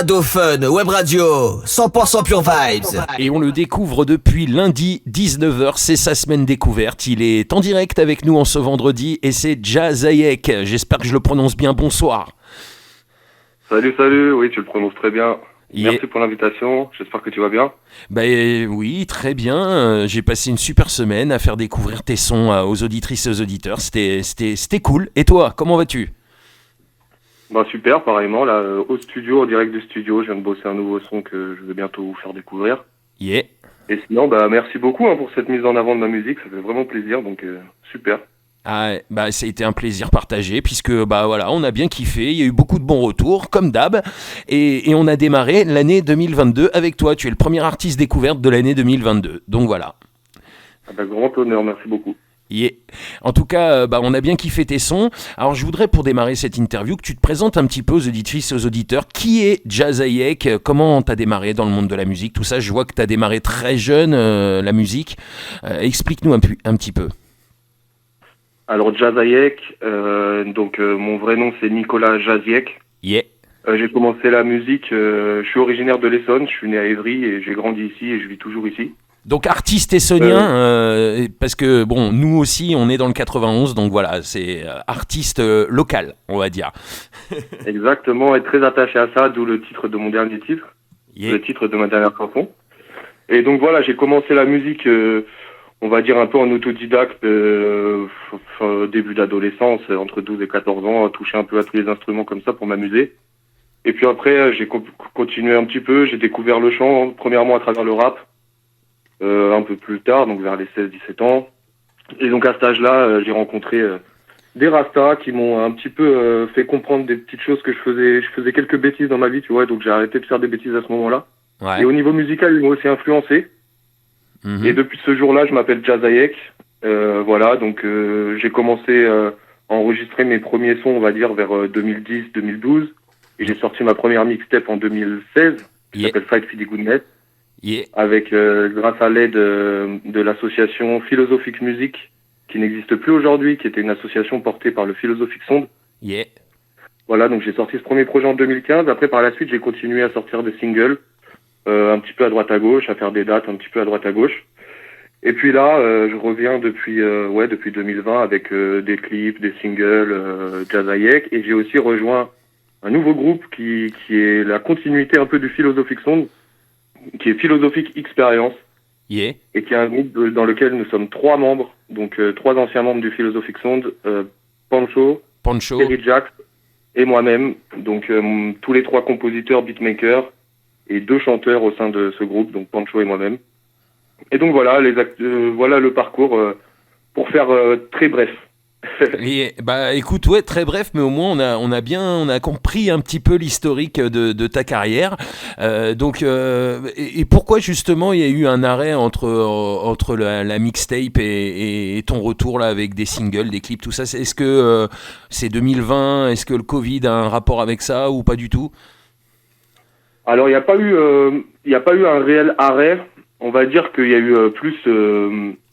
Dauphin Web Radio, 100% Pure Vibes. Et on le découvre depuis lundi 19h, c'est sa semaine découverte. Il est en direct avec nous en ce vendredi et c'est Jazayek. J'espère que je le prononce bien. Bonsoir. Salut, oui, tu le prononces très bien. Merci pour l'invitation, j'espère que tu vas bien. Oui, très bien. J'ai passé une super semaine à faire découvrir tes sons aux auditrices et aux auditeurs. C'était cool. Et toi, comment vas-tu ? Super, pareillement, là, au studio, en direct du studio, je viens de bosser un nouveau son que je vais bientôt vous faire découvrir. Yeah. Et sinon, merci beaucoup pour cette mise en avant de ma musique, ça fait vraiment plaisir, donc super. Ah, ça a été un plaisir partagé puisque voilà, on a bien kiffé, il y a eu beaucoup de bons retours comme d'hab et on a démarré l'année 2022 avec toi. Tu es le premier artiste découverte de l'année 2022. Donc voilà. Grand honneur, merci beaucoup. Yeah. En tout cas, on a bien kiffé tes sons. Alors je voudrais pour démarrer cette interview que tu te présentes un petit peu aux auditrices et aux auditeurs. Qui est Jazayek ? Comment t'as démarré dans le monde de la musique ? Tout ça, je vois que t'as démarré très jeune la musique. Explique-nous un petit peu. Alors Jazayek, mon vrai nom c'est Nicolas Jaziek. Yeah. J'ai commencé la musique, je suis originaire de l'Essonne, je suis né à Évry et j'ai grandi ici et je vis toujours ici. Donc artiste essonien, parce que nous aussi on est dans le 91, donc voilà, c'est artiste local, on va dire. Exactement, et très attaché à ça, d'où le titre de mon dernier titre, le titre de ma dernière chanson. Et donc voilà, j'ai commencé la musique, on va dire un peu en autodidacte, début d'adolescence, entre 12 et 14 ans, à toucher un peu à tous les instruments comme ça pour m'amuser. Et puis après, j'ai continué un petit peu, j'ai découvert le chant, premièrement à travers le rap, un peu plus tard, donc vers les 16-17 ans. Et donc à cet âge-là, j'ai rencontré des rastas qui m'ont un petit peu fait comprendre des petites choses que je faisais. Je faisais quelques bêtises dans ma vie, tu vois, donc j'ai arrêté de faire des bêtises à ce moment-là. Ouais. Et au niveau musical, ils m'ont aussi influencé. Mm-hmm. Et depuis ce jour-là, je m'appelle Jazayek. Voilà, donc j'ai commencé à enregistrer mes premiers sons, on va dire, vers 2010-2012. Et j'ai sorti ma première mixtape en 2016, qui s'appelle Fight for the Goodness. Yeah. Avec grâce à l'aide de l'association Philosophic Music, qui n'existe plus aujourd'hui, qui était une association portée par le Philosophic Sound. Yeah. Voilà, donc j'ai sorti ce premier projet en 2015. Après, par la suite, j'ai continué à sortir des singles, un petit peu à droite à gauche, à faire des dates un petit peu à droite à gauche. Et puis là, je reviens depuis 2020 avec des clips, des singles, Jazayek, et j'ai aussi rejoint un nouveau groupe qui est la continuité un peu du Philosophic Sound, qui est Philosophic Experience, yeah. Et qui est un groupe dans lequel nous sommes 3 membres, donc 3 anciens membres du Philosophic Sound, Pancho, Terry Jax et moi-même, donc tous les 3 compositeurs, beatmakers et 2 chanteurs au sein de ce groupe, donc Pancho et moi-même. Et donc voilà, voilà le parcours pour faire très bref. Et, écoute, ouais, très bref, mais au moins on a compris un petit peu l'historique de ta carrière. Et pourquoi justement il y a eu un arrêt entre la mixtape et ton retour là avec des singles, des clips, tout ça. Est-ce que c'est 2020 ? Est-ce que le Covid a un rapport avec ça ou pas du tout ? Alors il n'y a pas eu un réel arrêt. On va dire qu'il y a eu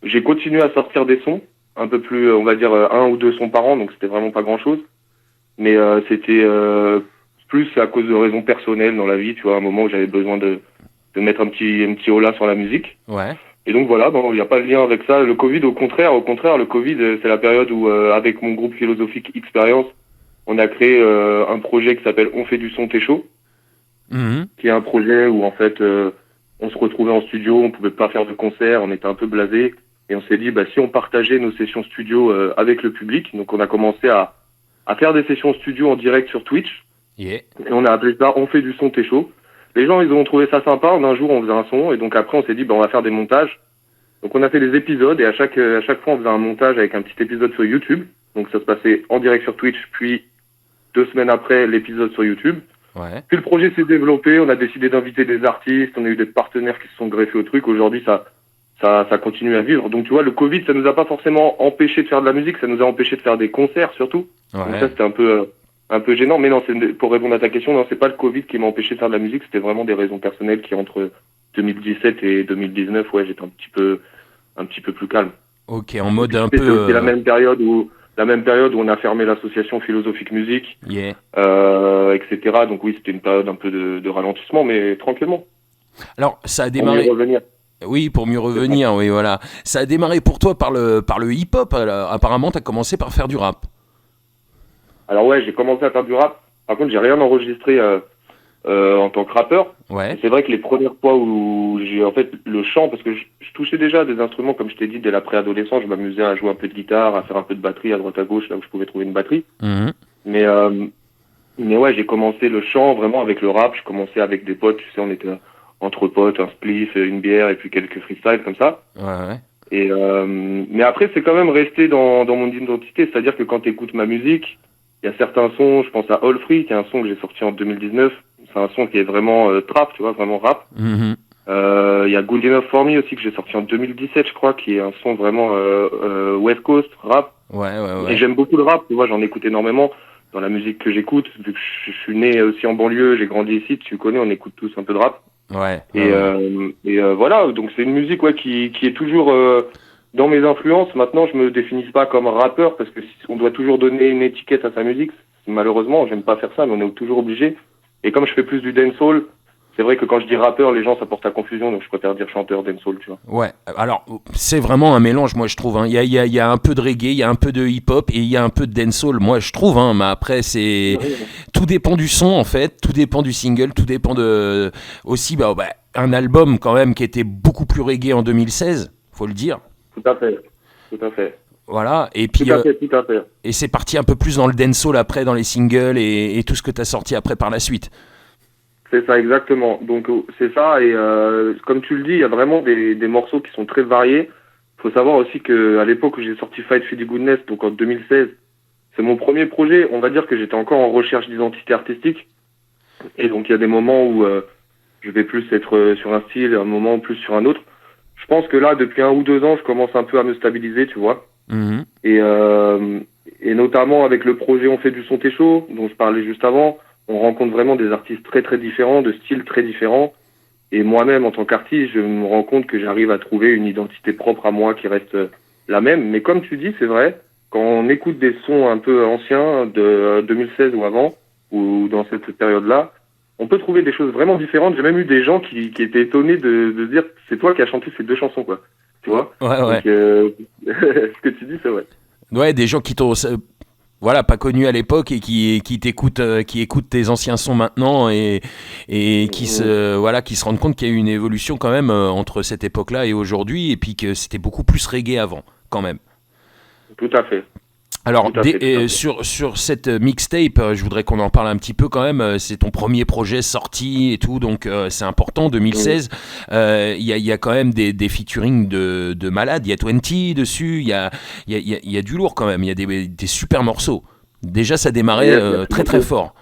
j'ai continué à sortir des sons. Un peu plus, on va dire 1 ou 2 sons par an, donc c'était vraiment pas grand-chose. Mais c'était plus à cause de raisons personnelles dans la vie, tu vois, à un moment où j'avais besoin de mettre un petit holà sur la musique. Ouais. Et donc voilà, il n'y a pas de lien avec ça. Le Covid, au contraire, le Covid, c'est la période où, avec mon groupe Philosophic Experience, on a créé un projet qui s'appelle On fait du son, t'es chaud, qui est un projet où en fait, on se retrouvait en studio, on pouvait pas faire de concert, on était un peu blasés. Et on s'est dit, si on partageait nos sessions studio avec le public, donc on a commencé à faire des sessions studio en direct sur Twitch. Yeah. Et on a appelé ça On fait du son, t'es chaud. Les gens, ils ont trouvé ça sympa. Un jour, on faisait un son, et donc après, on s'est dit, on va faire des montages. Donc on a fait des épisodes, et à chaque fois, on faisait un montage avec un petit épisode sur YouTube. Donc ça se passait en direct sur Twitch, puis 2 semaines après, l'épisode sur YouTube. Ouais. Puis le projet s'est développé, on a décidé d'inviter des artistes, on a eu des partenaires qui se sont greffés au truc. Aujourd'hui, ça continue à vivre. Donc tu vois, le Covid, ça nous a pas forcément empêché de faire de la musique, ça nous a empêché de faire des concerts surtout. Ouais. Donc ça, c'était un peu gênant. Mais non, pour répondre à ta question, non, c'est pas le Covid qui m'a empêché de faire de la musique, c'était vraiment des raisons personnelles qui, entre 2017 et 2019, j'étais un petit peu plus calme. Ok, en mode un peu... C'est aussi la même période où la même période où on a fermé l'association Philosophique Musique, etc. Donc oui, c'était une période un peu de ralentissement, mais tranquillement. Alors, ça a démarré. Pour mieux revenir. Oui, pour mieux revenir, oui, voilà. Ça a démarré pour toi par le hip-hop. Apparemment, tu as commencé par faire du rap. Alors ouais, j'ai commencé à faire du rap. Par contre, j'ai rien enregistré en tant que rappeur. Ouais. C'est vrai que les premières fois où j'ai en fait le chant, parce que je touchais déjà des instruments, comme je t'ai dit, dès la préadolescence, je m'amusais à jouer un peu de guitare, à faire un peu de batterie à droite à gauche, là où je pouvais trouver une batterie. Mmh. Mais ouais, j'ai commencé le chant vraiment avec le rap. Je commençais avec des potes, tu sais, on était entre potes, un spliff, une bière et puis quelques freestyles comme ça. Ouais. Et mais après, c'est quand même resté dans mon identité, c'est-à-dire que quand tu écoutes ma musique, il y a certains sons, je pense à All Free, qui est un son que j'ai sorti en 2019. C'est un son qui est vraiment trap, tu vois, vraiment rap. Mmh. Il y a Good Enough For Me aussi que j'ai sorti en 2017, je crois, qui est un son vraiment West Coast, rap. Ouais. Et j'aime beaucoup le rap, tu vois, j'en écoute énormément dans la musique que j'écoute, vu que je suis né aussi en banlieue, j'ai grandi ici, tu connais, on écoute tous un peu de rap. Ouais. Et voilà, donc c'est une musique qui est toujours dans mes influences. Maintenant, je me définis pas comme rappeur parce que on doit toujours donner une étiquette à sa musique. Malheureusement, j'aime pas faire ça, mais on est toujours obligé. Et comme je fais plus du dancehall, c'est vrai que quand je dis rappeur, les gens ça porte à confusion, donc je préfère dire chanteur dancehall, tu vois. Ouais, alors c'est vraiment un mélange, moi je trouve. Il y a un peu de reggae, il y a un peu de hip-hop et il y a un peu de dancehall, moi je trouve. Mais après, tout dépend du son en fait, tout dépend du single, tout dépend de aussi un album quand même qui était beaucoup plus reggae en 2016, faut le dire. Tout à fait. Voilà, et puis tout à fait. Et c'est parti un peu plus dans le dancehall après, dans les singles et tout ce que tu as sorti après par la suite. C'est ça, exactement. Donc c'est ça, et comme tu le dis, il y a vraiment des morceaux qui sont très variés. Il faut savoir aussi qu'à l'époque où j'ai sorti Fight for the Goodness, donc en 2016, c'est mon premier projet. On va dire que j'étais encore en recherche d'identité artistique. Et donc il y a des moments où je vais plus être sur un style, un moment plus sur un autre. Je pense que là, depuis 1 ou 2 ans, je commence un peu à me stabiliser, tu vois. Mmh. Et notamment avec le projet On fait du son t'es chaud, dont je parlais juste avant, on rencontre vraiment des artistes très très différents, de styles très différents. Et moi-même, en tant qu'artiste, je me rends compte que j'arrive à trouver une identité propre à moi qui reste la même. Mais comme tu dis, c'est vrai, quand on écoute des sons un peu anciens de 2016 ou avant, ou dans cette période-là, on peut trouver des choses vraiment différentes. J'ai même eu des gens qui étaient étonnés de se dire c'est toi qui as chanté ces 2 chansons, quoi. Tu vois? Ouais. Donc, ce que tu dis, c'est vrai. Ouais, des gens qui t'ont pas connu à l'époque et qui t'écoutent, qui écoutent tes anciens sons maintenant et qui se rendent compte qu'il y a eu une évolution quand même entre cette époque-là et aujourd'hui, et puis que c'était beaucoup plus reggae avant quand même. Tout à fait. Alors, sur cette mixtape, je voudrais qu'on en parle un petit peu quand même. C'est ton premier projet sorti et tout, donc c'est important, 2016. Il y a quand même des featuring de malades. Il y a 20 dessus, il y a du lourd quand même. Il y a des super morceaux. Déjà, ça démarrait très très fort.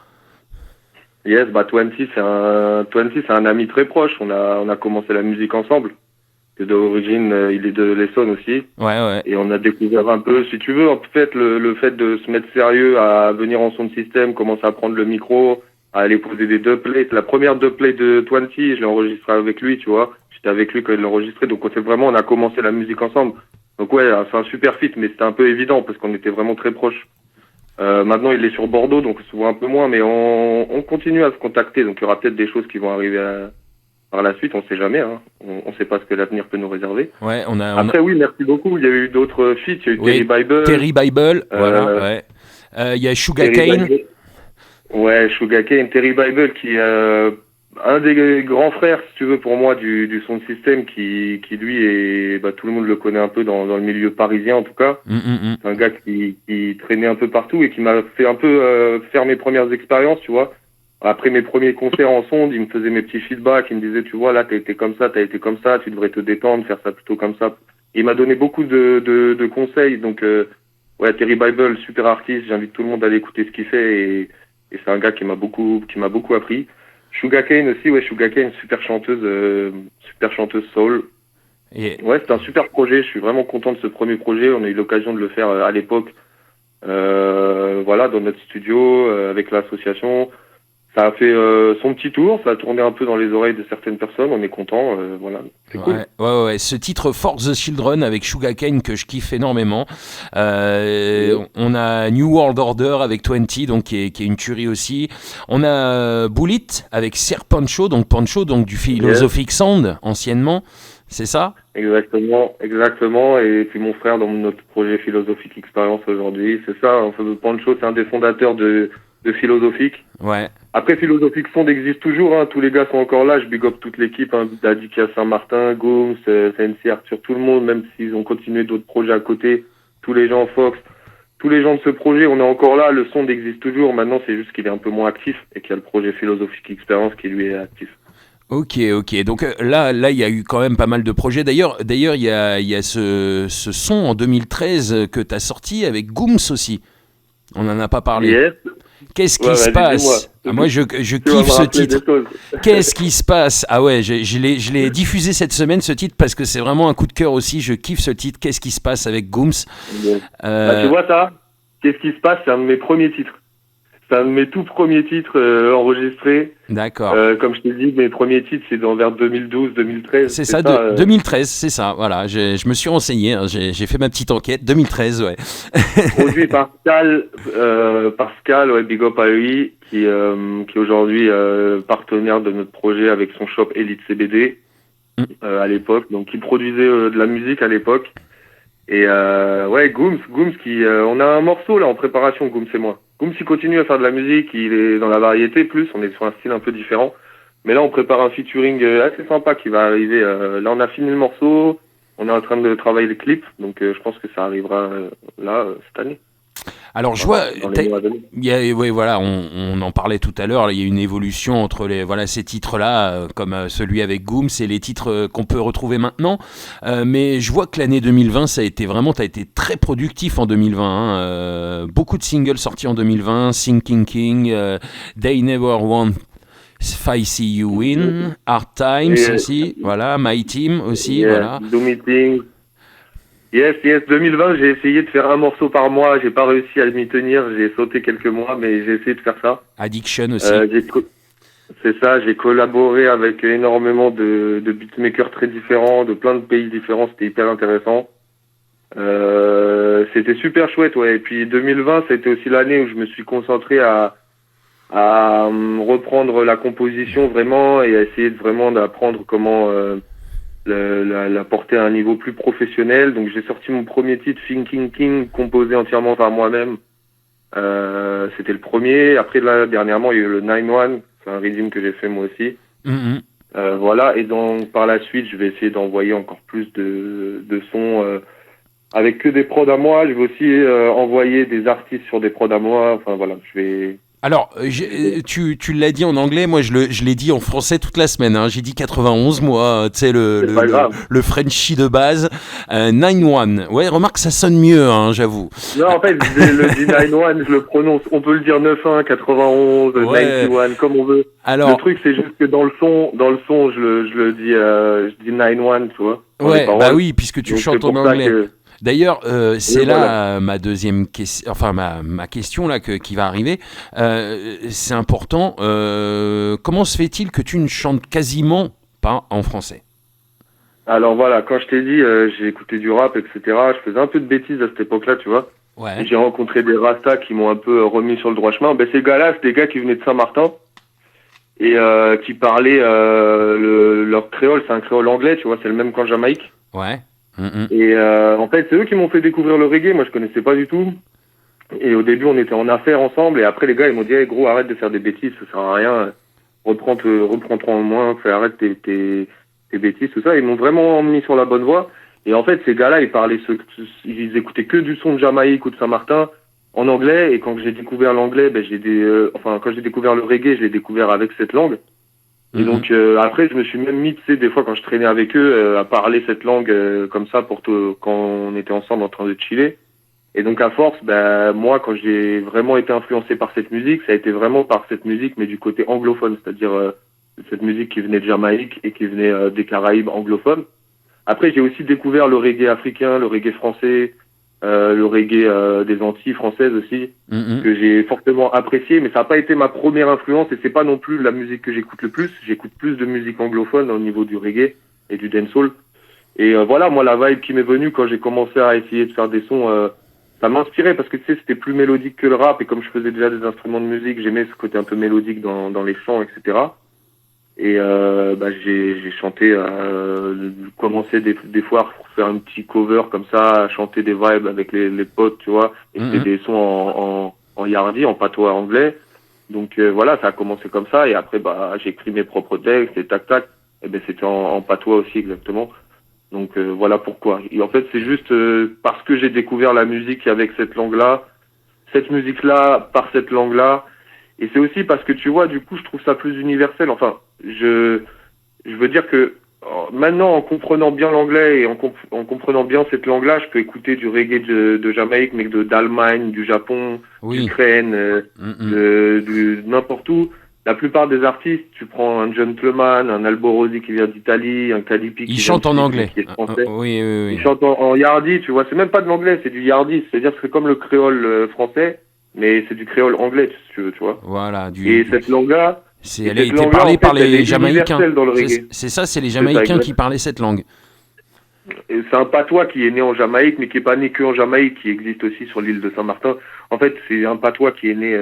Yes, 20 c'est un ami très proche. On a commencé la musique ensemble. Que d'origine, il est de l'Essonne aussi. Ouais. Et on a découvert un peu, si tu veux, en fait, le fait de se mettre sérieux, à venir en son système, commencer à prendre le micro, à aller poser des dubplates. La première dubplate de 20, je l'ai enregistrée avec lui, tu vois. J'étais avec lui quand il l'enregistrait. Donc, on a commencé la musique ensemble. Donc, ouais, c'est un super feat, mais c'était un peu évident parce qu'on était vraiment très proches. Maintenant, il est sur Bordeaux, donc on se voit un peu moins, mais on continue à se contacter. Donc, il y aura peut-être des choses qui vont arriver par la suite, on sait jamais, hein. On sait pas ce que l'avenir peut nous réserver. Ouais, Après, oui, merci beaucoup. Il y a eu d'autres feats. Il y a eu Terry Bible, voilà, ouais. Il y a Sugarcane. Ouais, Sugarcane, Terry Bible, qui est un des grands frères, si tu veux, pour moi, du son système, qui lui est, tout le monde le connaît un peu dans le milieu parisien, en tout cas. C'est un gars qui traînait un peu partout et qui m'a fait un peu faire mes premières expériences, tu vois. Après mes premiers concerts en sonde, il me faisait mes petits feedbacks, il me disait, tu vois, là, t'as été comme ça, tu devrais te détendre, faire ça plutôt comme ça. Il m'a donné beaucoup de conseils, donc, ouais, Terry Bible, super artiste, j'invite tout le monde à aller écouter ce qu'il fait, et c'est un gars qui m'a beaucoup appris. Sugarcane aussi, ouais, Sugarcane, super chanteuse soul. Ouais, c'est un super projet, je suis vraiment content de ce premier projet, on a eu l'occasion de le faire à l'époque, voilà, dans notre studio, avec l'association. ça a fait son petit tour, ça a tourné un peu dans les oreilles de certaines personnes, on est content, voilà, c'est cool. Ouais. Ce titre For the Children avec Sugarcane que je kiffe énormément. On a New World Order avec 20, donc qui est une tuerie aussi. On a Bullet avec Sir Pancho, donc du Philosophic Sound anciennement, c'est ça? Exactement. Et puis mon frère dans notre projet Philosophic Experience aujourd'hui, c'est ça. En fait, Pancho, c'est un des fondateurs de Philosophic. Ouais. Après, Philosophic Sound existe toujours, hein. Tous les gars sont encore là. Je big up toute l'équipe, hein. Dadikia Saint-Martin, Gooms, CNC Arthur, tout le monde, même s'ils ont continué d'autres projets à côté. Tous les gens Fox, tous les gens de ce projet, on est encore là. Le Sound existe toujours. Maintenant, c'est juste qu'il est un peu moins actif et qu'il y a le projet Philosophic Experience qui lui est actif. Ok. Donc là, il y a eu quand même pas mal de projets. D'ailleurs, il y a ce son en 2013 que tu as sorti avec Gooms aussi. On n'en a pas parlé. Yes. Qu'est-ce qui se passe? Moi, je kiffe ce titre. Qu'est-ce qui se passe? Ah ouais, je l'ai diffusé cette semaine, ce titre, parce que c'est vraiment un coup de cœur aussi. Je kiffe ce titre. Qu'est-ce qui se passe avec Gooms? Tu vois ça? Qu'est-ce qui se passe? C'est un de mes premiers titres. C'est un de mes tout premiers titres enregistrés. D'accord. Comme je t'ai dit, mes premiers titres, c'est vers 2012-2013. C'est ça, 2013, c'est ça. Voilà, je me suis renseigné, hein, j'ai fait ma petite enquête. 2013, ouais. Produit par Pascal, ouais, big up à lui, qui est aujourd'hui partenaire de notre projet avec son shop Elite CBD à l'époque. Donc, il produisait de la musique à l'époque. Et ouais, Gooms qui, on a un morceau là en préparation, Gooms et moi. Gooms il continue à faire de la musique, il est dans la variété plus, on est sur un style un peu différent. Mais là on prépare un featuring assez sympa qui va arriver. Là on a fini le morceau, on est en train de travailler le clip, donc je pense que ça arrivera là cette année. Alors je vois, voilà, on en parlait tout à l'heure, il y a une évolution entre ces titres-là, comme celui avec Gooms, et les titres qu'on peut retrouver maintenant. Mais je vois que l'année 2020, t'as été très productif en 2020. Hein, beaucoup de singles sortis en 2020, Sinking King, They Never Want I See You Win, Hard Times aussi, voilà, My Team aussi, voilà. Do Meeting. Yes, 2020, j'ai essayé de faire un morceau par mois, j'ai pas réussi à m'y tenir, j'ai sauté quelques mois, mais j'ai essayé de faire ça. Addiction aussi. C'est ça, j'ai collaboré avec énormément de beatmakers très différents, de plein de pays différents, c'était hyper intéressant. C'était super chouette, ouais. Et puis 2020, c'était aussi l'année où je me suis concentré à reprendre la composition vraiment et à essayer vraiment d'apprendre comment la porter à un niveau plus professionnel. Donc j'ai sorti mon premier titre, Thinking King, composé entièrement par moi-même. C'était le premier. Après là, dernièrement, il y a eu le 9-1, c'est un rhythm que j'ai fait moi aussi. Voilà, et donc par la suite, je vais essayer d'envoyer encore plus de sons avec que des prods à moi. Je vais aussi envoyer des artistes sur des prods à moi. Enfin voilà, je vais... Alors, tu l'as dit en anglais, moi je l'ai dit en français toute la semaine. Hein. J'ai dit 91, moi, tu sais, le Frenchie de base. 9-1. Ouais, remarque, ça sonne mieux, hein, j'avoue. Non, en fait, le dit 9-1, je le prononce. On peut le dire 9-1, 91, 91, comme on veut. Alors, le truc, c'est juste que dans le son, je dis 9-1, tu vois. Ouais, bah oui, puisque tu chantes en anglais. D'ailleurs, c'est là ma deuxième question, enfin ma question là qui va arriver. C'est important. Comment se fait-il que tu ne chantes quasiment pas en français? Alors voilà, quand je t'ai dit, j'ai écouté du rap, etc. Je faisais un peu de bêtises à cette époque-là, tu vois. Ouais. J'ai rencontré des rastas qui m'ont un peu remis sur le droit chemin. Ben ces gars-là, c'est des gars qui venaient de Saint-Martin et qui parlaient leur créole, c'est un créole anglais, tu vois, c'est le même qu'en Jamaïque. Ouais. Et en fait, c'est eux qui m'ont fait découvrir le reggae. Moi, je connaissais pas du tout. Et au début, on était en affaires ensemble. Et après, les gars, ils m'ont dit, hey, gros, arrête de faire des bêtises, ça sert à rien. Reprends-toi en moins, arrête tes bêtises, tout ça. Ils m'ont vraiment mis sur la bonne voie. Et en fait, ces gars-là, ils écoutaient que du son de Jamaïque ou de Saint-Martin en anglais. Et quand j'ai découvert l'anglais, ben, quand j'ai découvert le reggae, je l'ai découvert avec cette langue. Et donc après, je me suis même mis, tu sais, des fois quand je traînais avec eux, à parler cette langue comme ça quand on était ensemble en train de chiller. Et donc à force, moi, quand j'ai vraiment été influencé par cette musique, ça a été vraiment par cette musique, mais du côté anglophone, c'est-à-dire cette musique qui venait de Jamaïque et qui venait des Caraïbes anglophones. Après, j'ai aussi découvert le reggae africain, le reggae français, le reggae des Antilles françaises aussi, que j'ai fortement apprécié, mais ça n'a pas été ma première influence et c'est pas non plus la musique que j'écoute le plus. J'écoute plus de musique anglophone au niveau du reggae et du dancehall. Et voilà, moi la vibe qui m'est venue quand j'ai commencé à essayer de faire des sons, ça m'inspirait parce que tu sais, c'était plus mélodique que le rap et comme je faisais déjà des instruments de musique, j'aimais ce côté un peu mélodique dans les chants, etc. Et j'ai chanté, commencé des fois pour faire un petit cover comme ça, à chanter des vibes avec les potes, tu vois. Et c'était des sons en yardie, en patois anglais. Donc voilà, ça a commencé comme ça. Et après, j'ai écrit mes propres textes et tac tac. Et ben c'était en patois aussi exactement. Donc voilà pourquoi. Et en fait, c'est juste parce que j'ai découvert la musique avec cette langue-là, cette musique-là par cette langue-là. Et c'est aussi parce que tu vois, du coup, je trouve ça plus universel. Enfin, je veux dire que maintenant, en comprenant bien l'anglais et en comprenant bien cette langue-là, je peux écouter du reggae de Jamaïque, mais d'Allemagne, du Japon, d'Ukraine, de n'importe où. La plupart des artistes, tu prends un Gentleman, un Alborosi qui vient d'Italie, un Kadipi qui chante en anglais. Qui est français. Oui. Ils chantent en yardie, tu vois. C'est même pas de l'anglais, c'est du yardie. C'est-à-dire que c'est comme le créole français, mais c'est du créole anglais, si tu veux, tu vois. Voilà. Cette langue-là, elle a été parlée par les Jamaïcains. C'est ça, c'est les Jamaïcains qui parlaient cette langue. Et c'est un patois qui est né en Jamaïque, mais qui est pas né que en Jamaïque, qui existe aussi sur l'île de Saint-Martin. En fait, c'est un patois qui est né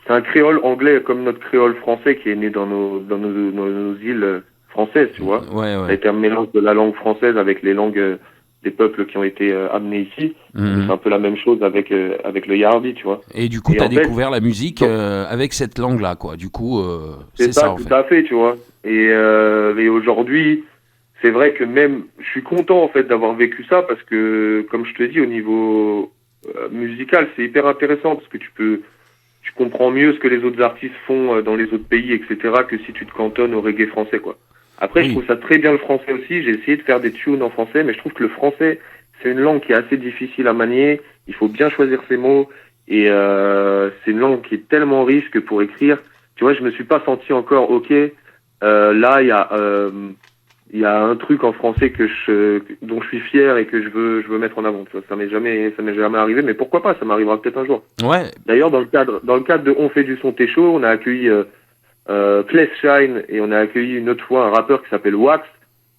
c'est un créole anglais comme notre créole français qui est né dans nos îles françaises, tu vois. Ouais. Ça a été un mélange de la langue française avec les langues des peuples qui ont été amenés ici. C'est un peu la même chose avec le yardi, tu vois. Et du coup, tu as découvert la musique avec cette langue-là, quoi. Du coup, c'est ça, en fait. Tout à fait, tu vois. Et aujourd'hui, c'est vrai que même, je suis content, en fait, d'avoir vécu ça parce que, comme je te dis, au niveau musical, c'est hyper intéressant parce que tu comprends mieux ce que les autres artistes font dans les autres pays, etc., que si tu te cantonnes au reggae français, quoi. Après, je trouve ça très bien le français aussi. J'ai essayé de faire des tunes en français, mais je trouve que le français, c'est une langue qui est assez difficile à manier. Il faut bien choisir ses mots. Et c'est une langue qui est tellement riche que pour écrire, tu vois, je me suis pas senti encore, là, il y a un truc en français dont je suis fier et que je veux mettre en avant. Tu vois, ça m'est jamais arrivé, mais pourquoi pas, ça m'arrivera peut-être un jour. Ouais. D'ailleurs, dans le cadre de On fait du son, t'es chaud, on a accueilli Place Shine et on a accueilli une autre fois un rappeur qui s'appelle Wax.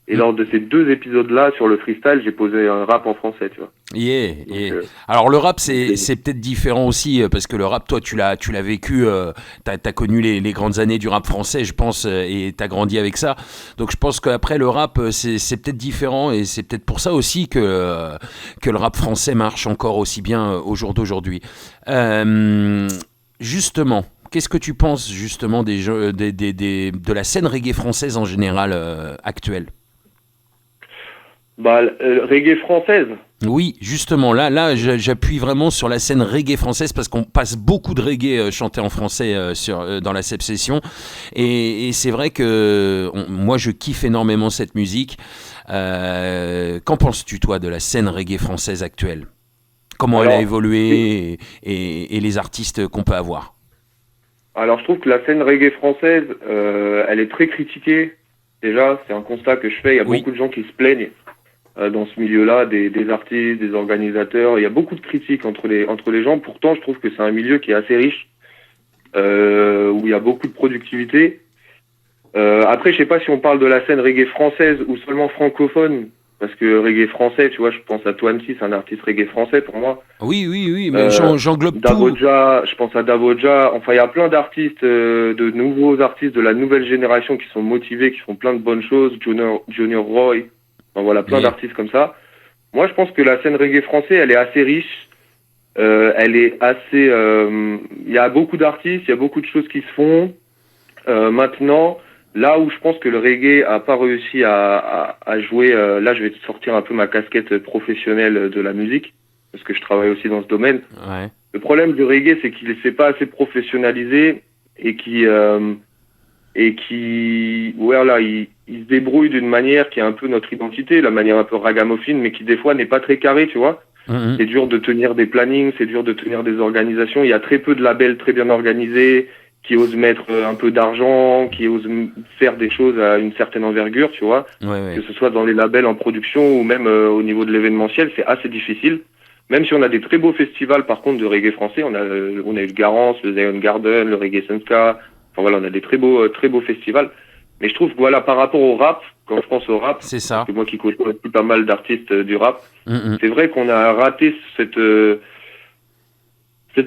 Et lors de ces 2 épisodes-là, sur le freestyle, j'ai posé un rap en français, tu vois. Donc, alors le rap, c'est peut-être différent aussi, parce que le rap, toi, tu l'as vécu, t'as connu les grandes années du rap français, je pense, et t'as grandi avec ça. Donc je pense qu'après, le rap, c'est peut-être différent, et c'est peut-être pour ça aussi que le rap français marche encore aussi bien au jour d'aujourd'hui. Justement, qu'est-ce que tu penses justement de la scène reggae française en général actuelle ? Reggae française. Oui, justement, là, j'appuie vraiment sur la scène reggae française parce qu'on passe beaucoup de reggae chanté en français dans la Seb Session. Et c'est vrai que moi, je kiffe énormément cette musique. Qu'en penses-tu, toi, de la scène reggae française actuelle ? Comment elle a évolué et les artistes qu'on peut avoir ? Alors, je trouve que la scène reggae française, elle est très critiquée. Déjà, c'est un constat que je fais. Il y a beaucoup de gens qui se plaignent dans ce milieu-là, des artistes, des organisateurs. Il y a beaucoup de critiques entre les gens. Pourtant, je trouve que c'est un milieu qui est assez riche, où il y a beaucoup de productivité. Après, je sais pas si on parle de la scène reggae française ou seulement francophone, parce que reggae français, tu vois, je pense à Twancy, c'est un artiste reggae français pour moi. Oui, mais j'englobe Davoja, je pense à Davoja. Enfin, il y a plein d'artistes, de nouveaux artistes de la nouvelle génération qui sont motivés, qui font plein de bonnes choses. Junior Roy. Enfin, voilà, plein d'artistes comme ça. Moi, je pense que la scène reggae français, elle est assez riche. Elle est assez... Il y a beaucoup d'artistes, il y a beaucoup de choses qui se font. Maintenant, là où je pense que le reggae a pas réussi à jouer... là, je vais te sortir un peu ma casquette professionnelle de la musique, parce que je travaille aussi dans ce domaine. Ouais. Le problème du reggae, c'est qu'il ne s'est pas assez professionnalisé et il se débrouille d'une manière qui est un peu notre identité, la manière un peu ragamuffin, mais qui des fois n'est pas très carrée, tu vois. C'est dur de tenir des plannings, c'est dur de tenir des organisations. Il y a très peu de labels très bien organisés. qui osent mettre un peu d'argent, qui osent faire des choses à une certaine envergure, tu vois. Ouais. Que ce soit dans les labels en production ou même au niveau de l'événementiel, c'est assez difficile. Même si on a des très beaux festivals, par contre, de reggae français, on a eu le Garance, le Zion Garden, le Reggae Sunska. Enfin voilà, on a des très beaux festivals. Mais je trouve que voilà, par rapport au rap, quand je pense au rap, c'est ça. c'est moi qui côtoie aussi pas mal d'artistes du rap, Mm-hmm. c'est vrai qu'on a raté cette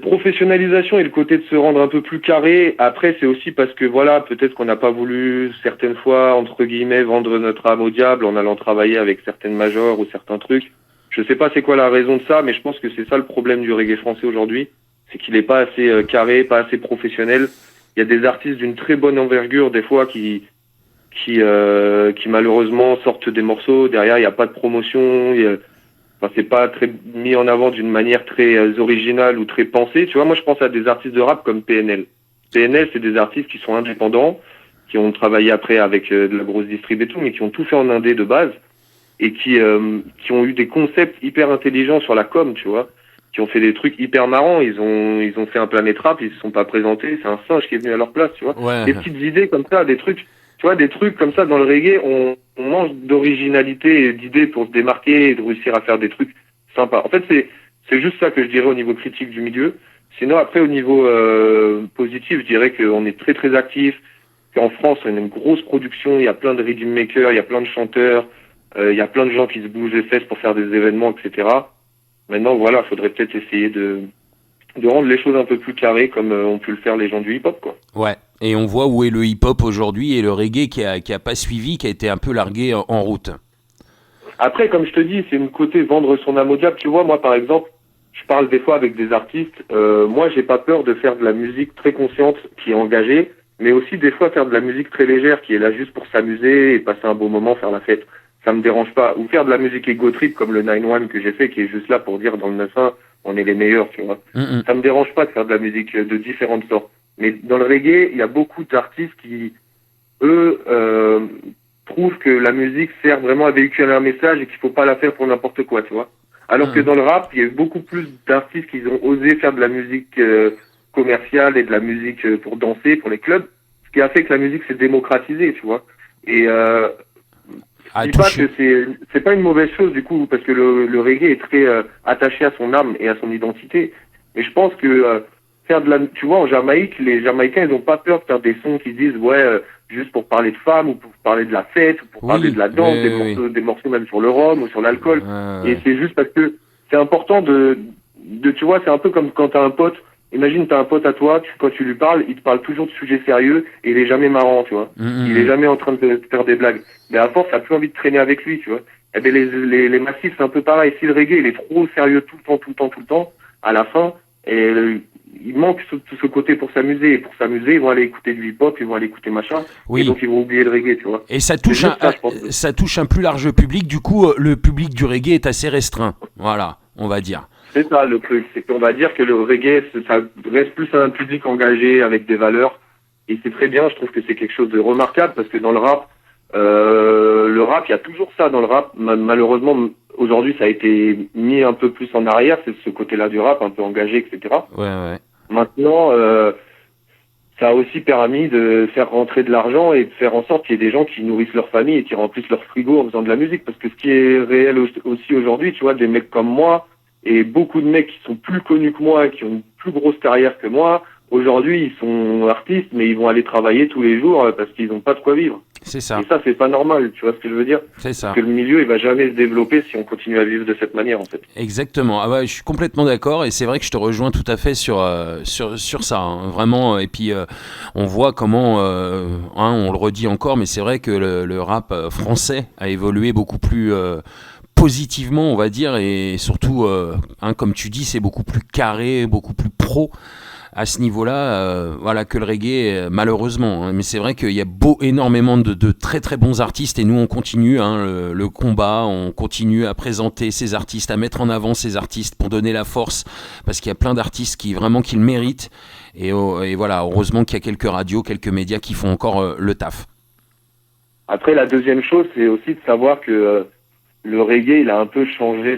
professionnalisation et le côté de se rendre un peu plus carré. Après, c'est aussi parce que voilà, peut-être qu'on n'a pas voulu certaines fois, entre guillemets, vendre notre âme au diable en allant travailler avec certaines majors ou certains trucs. Je sais pas c'est quoi la raison de ça, mais je pense que c'est ça le problème du reggae français aujourd'hui. C'est qu'il est pas assez carré, pas assez professionnel. Il y a des artistes d'une très bonne envergure, des fois, qui malheureusement sortent des morceaux. Derrière, il n'y a pas de promotion. Enfin, c'est pas très mis en avant d'une manière très originale ou très pensée. Tu vois, moi, je pense à des artistes de rap comme PNL. PNL, c'est des artistes qui sont indépendants, qui ont travaillé après avec de la grosse distrib et tout, mais qui ont tout fait en indé de base et qui ont eu des concepts hyper intelligents sur la com, tu vois, qui ont fait des trucs hyper marrants. Ils ont fait un Planet Rap, ils se sont pas présentés. C'est un singe qui est venu à leur place, tu vois. Ouais. Des petites idées comme ça, des trucs. Tu vois, des trucs comme ça dans le reggae, on mange d'originalité et d'idées pour se démarquer et de réussir à faire des trucs sympas. En fait, c'est juste ça que je dirais au niveau critique du milieu. Sinon, après, au niveau positif, je dirais qu'on est très très actif, qu'en France, on a une grosse production, il y a plein de rhythm makers, il y a plein de chanteurs, il y a plein de gens qui se bougent les fesses pour faire des événements, etc. Maintenant, voilà, il faudrait peut-être essayer de rendre les choses un peu plus carrées comme ont pu le faire les gens du hip-hop, quoi. Ouais, et on voit où est le hip-hop aujourd'hui et le reggae qui a pas suivi, qui a été un peu largué en route. Après, comme je te dis, c'est une côté vendre son âme au diable. Tu vois, moi, par exemple, je parle des fois avec des artistes. Moi, j'ai pas peur de faire de la musique très consciente, qui est engagée, mais aussi des fois faire de la musique très légère, qui est là juste pour s'amuser et passer un beau moment, faire la fête. Ça me dérange pas. Ou faire de la musique ego trip comme le 9-1 que j'ai fait, qui est juste là pour dire dans le 9-1, on est les meilleurs, tu vois. Mm-hmm. Ça me dérange pas de faire de la musique de différentes sortes. Mais dans le reggae, il y a beaucoup d'artistes qui, eux, trouvent que la musique sert vraiment à véhiculer un message et qu'il faut pas la faire pour n'importe quoi, tu vois. Alors que dans le rap, il y a eu beaucoup plus d'artistes qui ont osé faire de la musique commerciale et de la musique pour danser, pour les clubs, ce qui a fait que la musique s'est démocratisée, tu vois. Et je dis pas que c'est pas une mauvaise chose du coup, parce que le reggae est très attaché à son âme et à son identité. Mais je pense que faire de la, tu vois, en Jamaïque, les Jamaïcains, ils ont pas peur de faire des sons qui disent ouais, juste pour parler de femmes ou pour parler de la fête ou pour parler de la danse, des morceaux même sur le rhum ou sur l'alcool. Et c'est juste parce que c'est important de, tu vois, c'est un peu comme quand t'as un pote. Imagine, t'as un pote à toi, quand tu lui parles, il te parle toujours de sujets sérieux et il est jamais marrant, tu vois. Il est jamais en train de faire des blagues. Mais à force, t'as plus envie de traîner avec lui, tu vois. Eh ben, les massifs, c'est un peu pareil. Si le reggae, il est trop sérieux tout le temps, à la fin, il manque tout ce côté pour s'amuser. Et pour s'amuser, ils vont aller écouter du hip-hop, ils vont aller écouter machin. Oui. Et donc, ils vont oublier le reggae, tu vois. Et ça touche, ça touche un plus large public. Du coup, le public du reggae est assez restreint. Voilà, on va dire. C'est ça le truc, c'est qu'on va dire que le reggae, ça reste plus un public engagé avec des valeurs, et c'est très bien. Je trouve que c'est quelque chose de remarquable parce que dans le rap, il y a toujours ça dans le rap. Malheureusement, aujourd'hui, ça a été mis un peu plus en arrière, c'est ce côté-là du rap, un peu engagé, etc. Ouais. Maintenant, ça a aussi permis de faire rentrer de l'argent et de faire en sorte qu'il y ait des gens qui nourrissent leur famille et qui remplissent leur frigo en faisant de la musique. Parce que ce qui est réel aussi aujourd'hui, tu vois, des mecs comme moi, et beaucoup de mecs qui sont plus connus que moi, qui ont une plus grosse carrière que moi, aujourd'hui, ils sont artistes, mais ils vont aller travailler tous les jours parce qu'ils n'ont pas de quoi vivre. C'est ça. Et ça, c'est pas normal, tu vois ce que je veux dire ? C'est ça. Parce que le milieu, il va jamais se développer si on continue à vivre de cette manière, en fait. Exactement. Ah ouais, je suis complètement d'accord, et c'est vrai que je te rejoins tout à fait sur ça, hein, vraiment. Et puis, on voit comment, on le redit encore, mais c'est vrai que le rap français a évolué beaucoup plus positivement, on va dire, et surtout, comme tu dis, c'est beaucoup plus carré, beaucoup plus pro à ce niveau-là, voilà, que le reggae, malheureusement. Hein. Mais c'est vrai qu'il y a énormément de très très bons artistes, et nous on continue le combat, on continue à présenter ces artistes, à mettre en avant ces artistes pour donner la force, parce qu'il y a plein d'artistes qui vraiment le méritent, et voilà, heureusement qu'il y a quelques radios, quelques médias qui font encore le taf. Après, la deuxième chose, c'est aussi de savoir que le reggae, il a un peu changé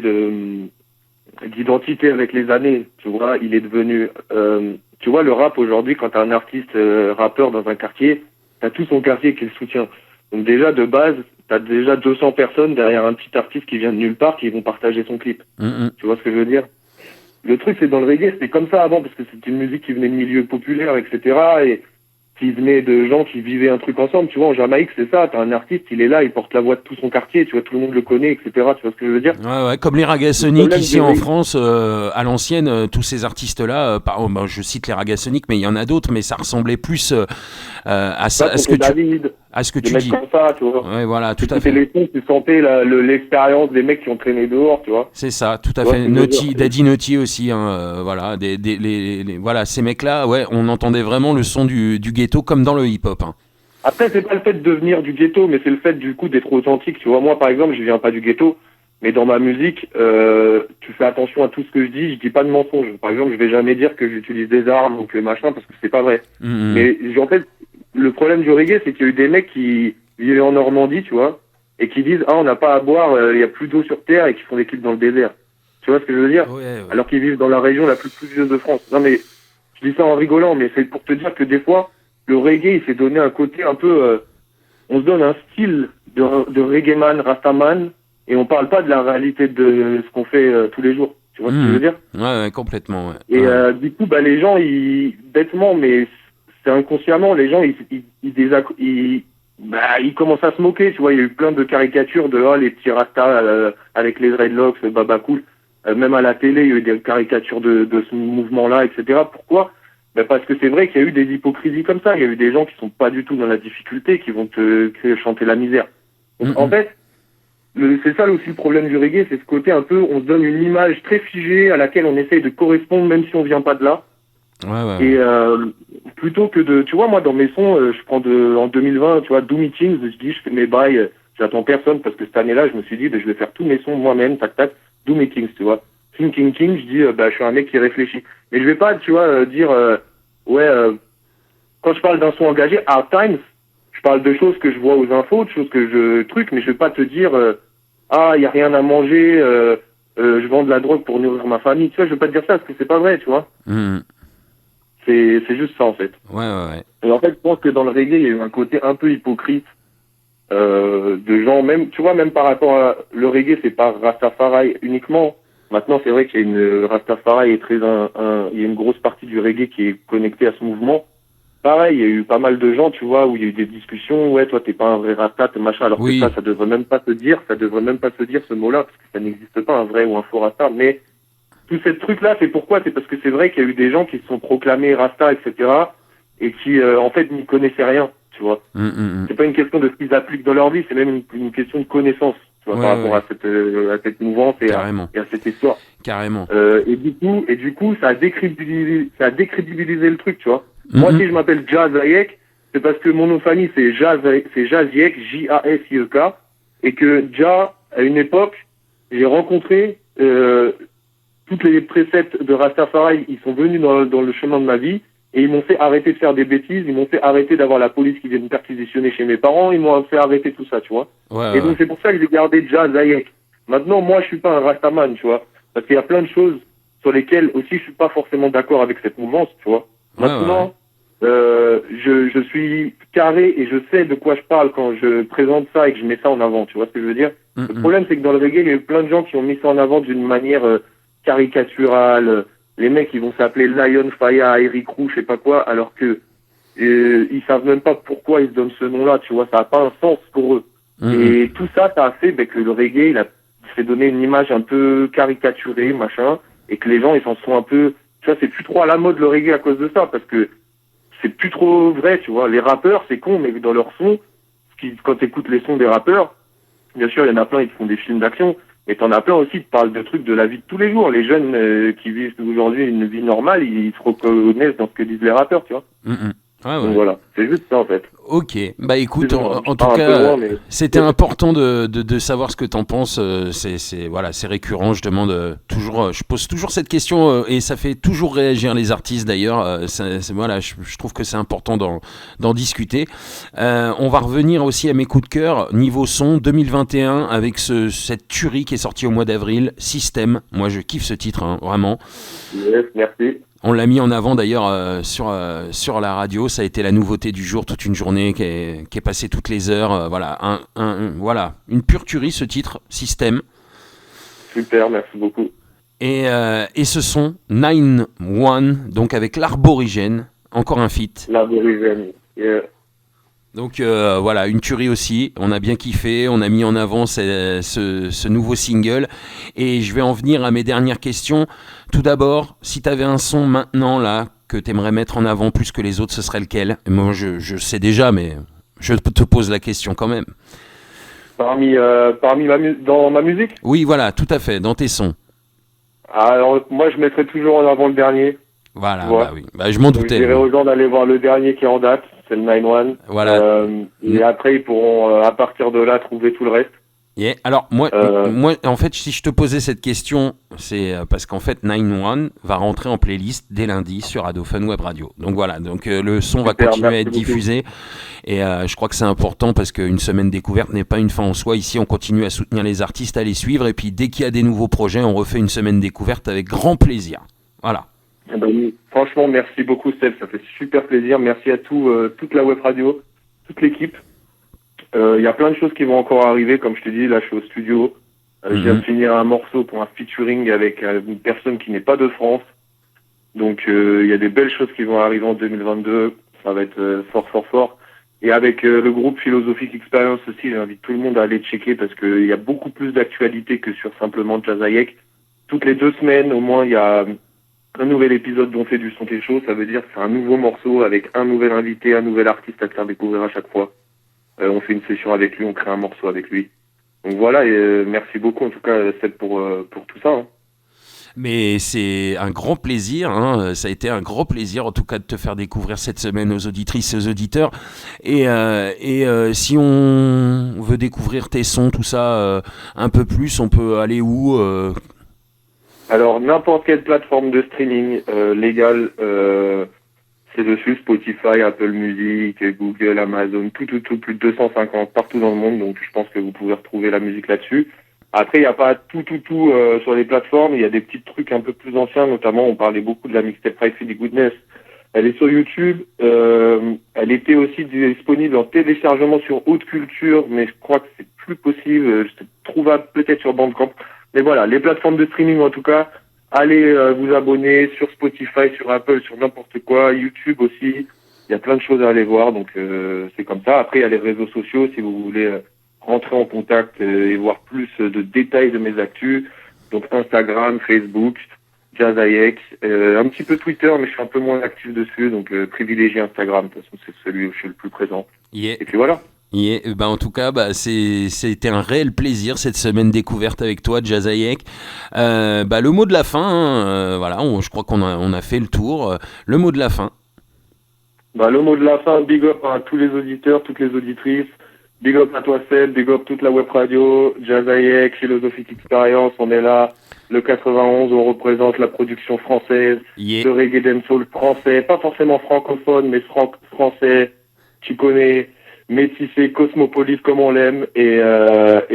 d'identité avec les années, tu vois. Il est devenu tu vois, le rap aujourd'hui, quand t'as un artiste rappeur dans un quartier, t'as tout son quartier qui le soutient. Donc déjà, de base, t'as déjà 200 personnes derrière un petit artiste qui vient de nulle part qui vont partager son clip. Tu vois ce que je veux dire? Le truc, c'est dans le reggae, c'était comme ça avant, parce que c'était une musique qui venait de milieux populaires, etc. Et qui venait de gens qui vivaient un truc ensemble. Tu vois, en Jamaïque, c'est ça. T'as un artiste, il est là, il porte la voix de tout son quartier. Tu vois, tout le monde le connaît, etc. Tu vois ce que je veux dire? Ouais, comme les Ragasonic ici en France, à l'ancienne, tous ces artistes-là, je cite les Ragasonic, mais il y en a d'autres, mais ça ressemblait plus à ce que tu dis. Comme ça, tu vois. Ouais, voilà, tout à fait. Les sons, tu sentais l'expérience des mecs qui ont traîné dehors, tu vois. C'est ça, tout à fait. Daddy Naughty aussi, voilà, voilà, ces mecs-là, ouais, on entendait vraiment le son du ghetto comme dans le hip-hop. Hein. Après, c'est pas le fait de venir du ghetto, mais c'est le fait du coup d'être authentique. Tu vois, moi, par exemple, je viens pas du ghetto, mais dans ma musique, tu fais attention à tout ce que je dis pas de mensonges. Par exemple, je vais jamais dire que j'utilise des armes ou que machin, parce que c'est pas vrai. Mais en fait, le problème du reggae, c'est qu'il y a eu des mecs qui vivaient en Normandie, tu vois, et qui disent, on n'a pas à boire, il y a plus d'eau sur Terre, et qui font des clips dans le désert. Tu vois ce que je veux dire? Ouais. Alors qu'ils vivent dans la région la plus pluvieuse de France. Non mais, je dis ça en rigolant, mais c'est pour te dire que des fois, le reggae, il s'est donné un côté un peu, on se donne un style de reggae man, rastaman, et on parle pas de la réalité de ce qu'on fait tous les jours. Tu vois ce que je veux dire? Ouais, complètement. Ouais. Et du coup, les gens, bêtement, mais c'est inconsciemment, les gens, ils commencent à se moquer. Tu vois, il y a eu plein de caricatures de les petits rastas avec les dreadlocks, baba cool. Même à la télé, il y a eu des caricatures de ce mouvement-là, etc. Pourquoi? Parce que c'est vrai qu'il y a eu des hypocrisies comme ça. Il y a eu des gens qui sont pas du tout dans la difficulté, qui vont te chanter la misère. Donc, en fait, c'est ça aussi le problème du reggae, c'est ce côté un peu, on se donne une image très figée à laquelle on essaye de correspondre même si on vient pas de là. Ouais. Et plutôt que de, tu vois, moi dans mes sons, je prends en 2020, tu vois, Do Meetings, je dis, je fais mes bails, j'attends personne parce que cette année-là, je me suis dit, je vais faire tous mes sons moi-même, tac tac, Do Meetings, tu vois. Thinking King, je dis, je suis un mec qui réfléchit. Mais je vais pas, tu vois, dire, quand je parle d'un son engagé, Hard Times, je parle de choses que je vois aux infos, de choses que mais je vais pas te dire, il y a rien à manger, je vends de la drogue pour nourrir ma famille, tu vois, je vais pas te dire ça parce que c'est pas vrai, tu vois. C'est juste ça en fait. Ouais. Et en fait, je pense que dans le reggae, il y a eu un côté un peu hypocrite de gens, même, tu vois, même par rapport à le reggae, c'est pas Rastafari uniquement. Maintenant, c'est vrai qu'il y a une Rastafari est il y a une grosse partie du reggae qui est connectée à ce mouvement. Pareil, il y a eu pas mal de gens, tu vois, où il y a eu des discussions, ouais, toi, t'es pas un vrai Rasta, t'es machin, alors que ça devrait même pas se dire, ce mot-là, parce que ça n'existe pas, un vrai ou un faux Rasta, mais tout ce truc-là, c'est pourquoi? C'est parce que c'est vrai qu'il y a eu des gens qui se sont proclamés Rasta, etc., et qui, en fait, n'y connaissaient rien, tu vois. C'est pas une question de ce qu'ils appliquent dans leur vie, c'est même une question de connaissance, tu vois, par rapport à cette mouvance et à cette histoire. Carrément. Et du coup, ça a décrédibilisé le truc, tu vois. Moi, si je m'appelle Jaz Hayek, c'est parce que mon nom de famille, c'est Jaziek, J-A-S-I-E-K, et que Ja, à une époque, j'ai rencontré toutes les préceptes de Rastafari, ils sont venus dans le chemin de ma vie, et ils m'ont fait arrêter de faire des bêtises, ils m'ont fait arrêter d'avoir la police qui vient me perquisitionner chez mes parents, ils m'ont fait arrêter tout ça, tu vois. Et donc, c'est pour ça que j'ai gardé Jaz Hayek. Maintenant, moi, je suis pas un Rastaman, tu vois, parce qu'il y a plein de choses sur lesquelles aussi je suis pas forcément d'accord avec cette mouvance, tu vois. Maintenant, je suis carré et je sais de quoi je parle quand je présente ça et que je mets ça en avant, tu vois ce que je veux dire? Le problème, c'est que dans le reggae, il y a eu plein de gens qui ont mis ça en avant d'une manière caricaturale. Les mecs, ils vont s'appeler Lion, Fire, Eric Roux, je sais pas quoi, alors que ils savent même pas pourquoi ils se donnent ce nom-là, tu vois, ça a pas un sens pour eux. Et tout ça, ça a fait que le reggae, il s'est donné une image un peu caricaturée, machin, et que les gens, ils s'en sont un peu... Tu vois, c'est plus trop à la mode le reggae à cause de ça, parce que c'est plus trop vrai, tu vois. Les rappeurs, c'est con, mais dans leurs sons, quand t'écoutes les sons des rappeurs, bien sûr, il y en a plein, ils te font des films d'action, mais t'en as plein aussi qui parlent de trucs de la vie de tous les jours. Les jeunes qui vivent aujourd'hui une vie normale, ils se reconnaissent dans ce que disent les rappeurs, tu vois. Donc voilà, c'est juste ça en fait. Ok, bah écoute, en tout cas, c'était important de savoir ce que t'en penses. C'est récurrent. Je demande toujours, je pose toujours cette question et ça fait toujours réagir les artistes d'ailleurs. Je trouve que c'est important d'en discuter. On va revenir aussi à mes coups de cœur niveau son 2021 avec cette tuerie qui est sortie au mois d'avril, Système. Moi, je kiffe ce titre, hein, vraiment. Yes, merci. On l'a mis en avant d'ailleurs sur la radio. Ça a été la nouveauté du jour, toute une journée qui est passée toutes les heures. Voilà, voilà, une pure tuerie ce titre, Système. Super, merci beaucoup. Et ce son, 9-1, donc avec l'Arborigène, encore un feat. L'Arborigène, yeah. Donc voilà, une tuerie aussi, on a bien kiffé, on a mis en avant ce nouveau single. Et je vais en venir à mes dernières questions. Tout d'abord, si tu avais un son maintenant là que tu aimerais mettre en avant plus que les autres, ce serait lequel ? Moi je sais déjà, mais je te pose la question quand même. Dans ma musique ? Oui, voilà, tout à fait, dans tes sons. Alors moi je mettrais toujours en avant le dernier. Voilà, bah oui, bah, je m'en doutais. Je dirais aux gens d'aller voir le dernier qui est en date, c'est le 9-1. Voilà. Et après, ils pourront, à partir de là, trouver tout le reste. Yeah. Alors, moi, en fait, si je te posais cette question, c'est parce qu'en fait, 9-1 va rentrer en playlist dès lundi sur Radio Fun Web Radio. Donc voilà, donc le son va continuer à être diffusé. Et je crois que c'est important parce qu'une semaine découverte n'est pas une fin en soi. Ici, on continue à soutenir les artistes, à les suivre. Et puis, dès qu'il y a des nouveaux projets, on refait une semaine découverte avec grand plaisir. Voilà. Franchement, merci beaucoup, Steph. Ça fait super plaisir. Merci à toute la web radio, toute l'équipe. Il y a plein de choses qui vont encore arriver. Comme je te dis, là, je suis au studio. Je viens de finir un morceau pour un featuring avec une personne qui n'est pas de France. Donc, il y a des belles choses qui vont arriver en 2022. Ça va être fort. Et avec le groupe Philosophic Experience aussi, j'invite tout le monde à aller checker parce qu'il y a beaucoup plus d'actualité que sur simplement Jazayek. Toutes les 2 semaines, au moins, il y a un nouvel épisode d'On fait du son et chaud. Ça veut dire que c'est un nouveau morceau avec un nouvel invité, un nouvel artiste à te faire découvrir à chaque fois. On fait une session avec lui, on crée un morceau avec lui. Donc voilà, et merci beaucoup en tout cas Seb pour tout ça. Hein. Mais c'est un grand plaisir, hein. Ça a été un grand plaisir en tout cas de te faire découvrir cette semaine aux auditrices et aux auditeurs. Et si on veut découvrir tes sons, tout ça un peu plus, on peut aller où Alors n'importe quelle plateforme de streaming légale, c'est dessus, Spotify, Apple Music, Google, Amazon, tout, plus de 250 partout dans le monde. Donc je pense que vous pouvez retrouver la musique là-dessus. Après, il n'y a pas tout sur les plateformes. Il y a des petits trucs un peu plus anciens, notamment on parlait beaucoup de la mixtape Right Feely Goodness. Elle est sur YouTube. Elle était aussi disponible en téléchargement sur Haute Culture, mais je crois que c'est plus possible. C'est trouvable peut-être sur Bandcamp. Mais voilà, les plateformes de streaming en tout cas, allez vous abonner sur Spotify, sur Apple, sur n'importe quoi, YouTube aussi. Il y a plein de choses à aller voir, donc c'est comme ça. Après, il y a les réseaux sociaux si vous voulez rentrer en contact et voir plus de détails de mes actus. Donc Instagram, Facebook, Jazayek, un petit peu Twitter, mais je suis un peu moins actif dessus, donc privilégiez Instagram. De toute façon, c'est celui où je suis le plus présent. Yeah. Et puis voilà. Yeah. En tout cas, c'était un réel plaisir cette semaine découverte avec toi, Jazayek. Le mot de la fin, voilà, je crois qu'on a fait le tour. Le mot de la fin. Le mot de la fin, big up à tous les auditeurs, toutes les auditrices. Big up à toi, Seb, big up toute la web radio, Jazayek, Philosophic Experience, on est là. Le 91, on représente la production française, le reggae dancehall français, pas forcément francophone, mais français, tu connais, métissé, cosmopolite comme on l'aime, et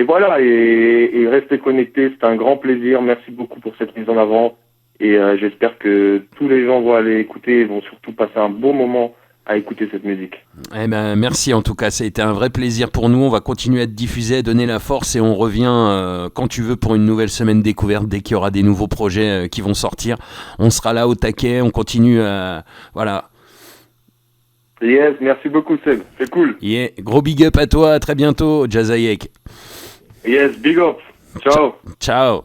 voilà, et restez connectés, c'est un grand plaisir, merci beaucoup pour cette mise en avant, et j'espère que tous les gens vont aller écouter et vont surtout passer un bon moment à écouter cette musique. Merci en tout cas, ça a été un vrai plaisir pour nous. On va continuer à te diffuser, à donner la force et on revient quand tu veux pour une nouvelle semaine découverte. Dès qu'il y aura des nouveaux projets qui vont sortir, on sera là au taquet, on continue à... Voilà. Yes, merci beaucoup Seb, c'est cool. Yeah. Gros big up à toi, à très bientôt Jazayek. Yes, big up. Ciao. Ciao.